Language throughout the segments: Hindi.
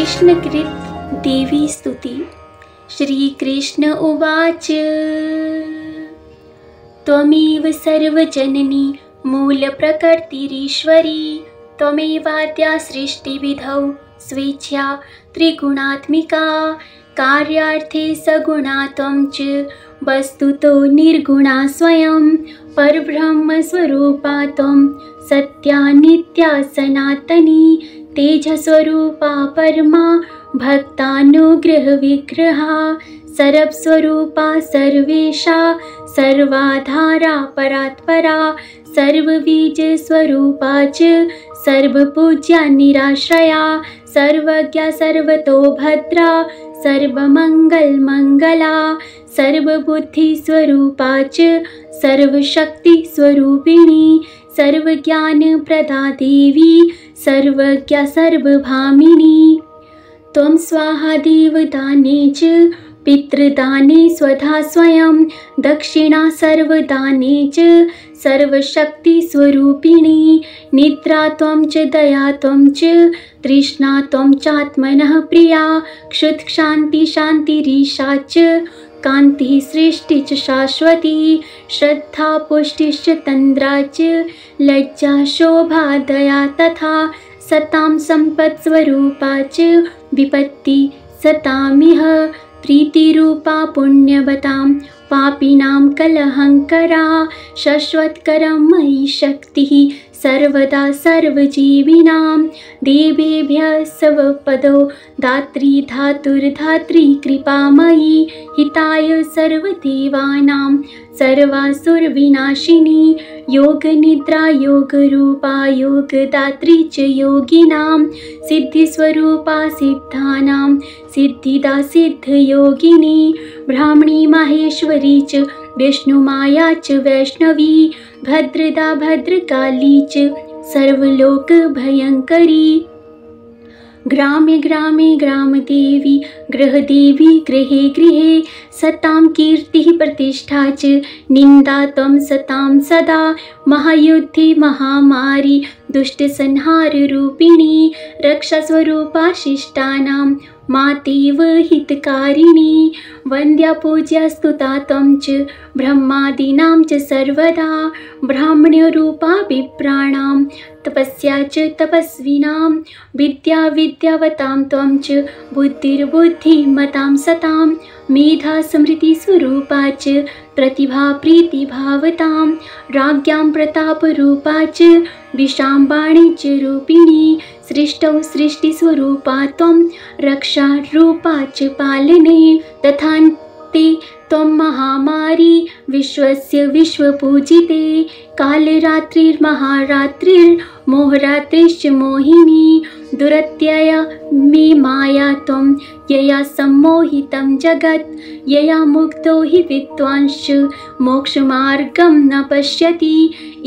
कृष्णकृत देवी स्तुति। श्रीकृष्ण उवाच त्वमेव सर्वजननी मूलप्रकृतिरीश्वरी त्वमेवाद्या सृष्टिविधौ स्वेच्छया त्रिगुणात्मिका कार्यार्थे सगुणा त्वं च वस्तुतो निर्गुणा स्वयं परब्रह्मस्वरूपा त्वं सत्या नित्या सनातनी तेजस्वरूपा परमा भक्तानुग्रहविग्रहा सर्वस्वरूपा सर्वेशा सर्वाधारा परात्परा सर्वबीजस्वरूपा च सर्वपूज्या निराश्रया सर्वज्ञा सर्वतो भद्रा सर्वमङ्गलमङ्गला सर्वबुद्धिस्वरूपा च सर्वशक्तिस्वरूपिणी सर्वज्ञानप्रदा देवी सर्वज्ञा सर्वभामिनी त्वं स्वाहा देवदाने च पितृदाने स्वधा स्वयं दक्षिणा सर्वदाने च सर्वशक्तिस्वरूपिणी निद्रा त्वं च दया त्वं च तृष्णा त्वं चात्मनः प्रिया क्षुत्क्षान्ति शान्तिरीशा च कान्तिः सृष्टि च शाश्वती श्रद्धा पुष्टिश्च तन्द्रा च लज्जा शोभा दया तथा सतां सम्पत्स्वरूपा च विपत्ति सतामिह प्रीतिरूपा पुण्यवतां पापिनां कलहङ्करा शाश्वतकरं मयि शक्तिः सर्वदा सर्वजीविनां देवेभ्यः स्वपदो दात्री धातुर्धात्री कृपामयी हिताय सर्वदेवानां सर्वासुरविनाशिनी योगनिद्रा योगरूपा योगदात्री च योगिनां सिद्धिस्वरूपा सिद्धानां सिद्धिदा सिद्धयोगिनी ब्राह्मणी माहेश्वरी च विष्णुमाया च वैष्णवी भद्रदा भद्रकाली च सर्वलोकभयङ्करी ग्रामे ग्रामे ग्रामदेवी गृहदेवी गृहे गृहे सतां कीर्तिः प्रतिष्ठा च निन्दा त्वं सतां सदा महायुद्धे महामारी दुष्टसंहाररूपिणी रक्षास्वरूपा शिष्टानां मातेव हितकारिणी वन्द्या पूज्या स्तुता त्वं च ब्रह्मादीनां च सर्वदा ब्राह्मण्यरूपा विप्राणां तपस्या च तपस्विनां विद्या विद्यावतां त्वं च बुद्धिर्बुद्धिमतां सतां मेधा स्मृतिस्वरूपा च प्रतिभा प्रीतिभावतां राज्ञां प्रतापरूपा च विशाम्बाणी च रूपिणी सृष्टौ सृष्टिस्वरूपा त्वं रक्षारूपा च पालने तथान्ते त्वं महामारी विश्वस्य विश्वपूजिते कालरात्रिर्महारात्रिर्मोहरात्रिश्च मोहिनी दुरत्यया मे माया त्वं यया सम्मोहितं जगत् यया मुक्तो हि विद्वांश्च मोक्षमार्गं न पश्यति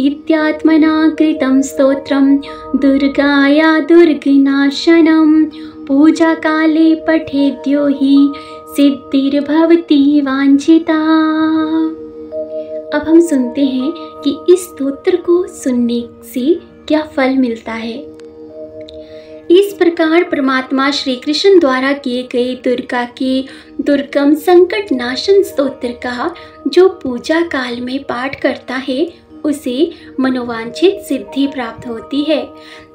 इत्यात्मना कृतं स्तोत्रं दुर्गाया दुर्गनाशनं पूजाकाले पठेद्यो हि सिद्धिर्भवति वांछिता। अब हम सुनते हैं कि इस स्तोत्र को सुनने से क्या फल मिलता है। इस प्रकार परमात्मा श्री कृष्ण द्वारा किए गए दुर्गा के दुर्गम संकट नाशन स्तोत्र का जो पूजा काल में पाठ करता है उसे मनोवांछित सिद्धि प्राप्त होती है।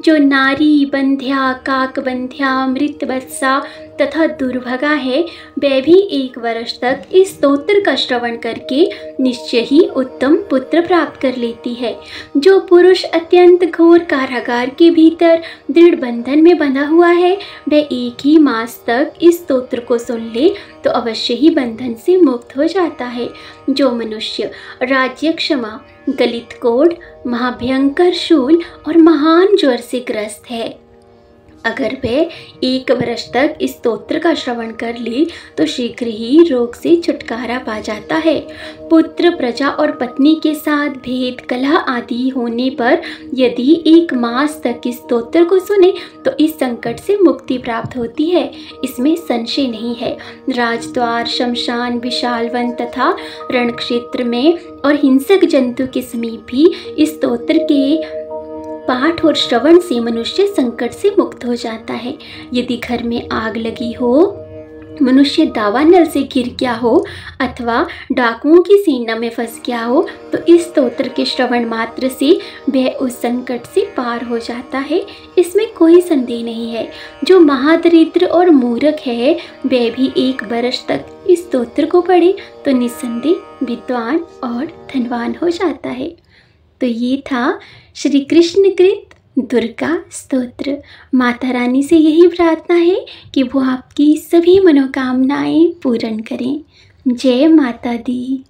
जो नारी बंध्या काकबंध्या मृतवत्सा तथा दुर्भगा है वह भी 1 वर्ष तक इस स्तोत्र का श्रवण करके निश्चय ही उत्तम पुत्र प्राप्त कर लेती है। जो पुरुष अत्यंत घोर कारागार के भीतर दृढ़ बंधन में बंधा हुआ है वह 1 ही मास तक इस स्तोत्र को सुन ले तो अवश्य ही बंधन से मुक्त हो जाता है। जो मनुष्य राज्य क्षमा गलित कोढ़ महाभयंकर शूल और महान ज्वर से ग्रस्त है अगर वह 1 वर्ष तक इस स्तोत्र का श्रवण कर ले तो शीघ्र ही रोग से छुटकारा पा जाता है। पुत्र प्रजा और पत्नी के साथ भेद कलह आदि होने पर यदि 1 मास तक इस स्तोत्र को सुने तो इस संकट से मुक्ति प्राप्त होती है, इसमें संशय नहीं है। राजद्वार शमशान विशाल वन तथा रण क्षेत्र में और हिंसक जंतु के समीप भी इस स्तोत्र के पाठ और श्रवण से मनुष्य संकट से मुक्त हो जाता है। यदि घर में आग लगी हो, मनुष्य दावानल से गिर गया हो अथवा डाकुओं की सेना में फंस गया हो, तो इस स्तोत्र के श्रवण मात्र से वह उस संकट से पार हो जाता है। इसमें कोई संदेह नहीं है। जो महादरिद्र और मूर्ख है वह भी 1 वर्ष तक इस स्तोत्र को पढ़े तो निस्संदेह विद्वान और धनवान हो जाता है। तो ये था श्री कृष्ण कृत दुर्गा स्तोत्र। माता रानी से यही प्रार्थना है कि वो आपकी सभी मनोकामनाएं पूर्ण करें। जय माता दी।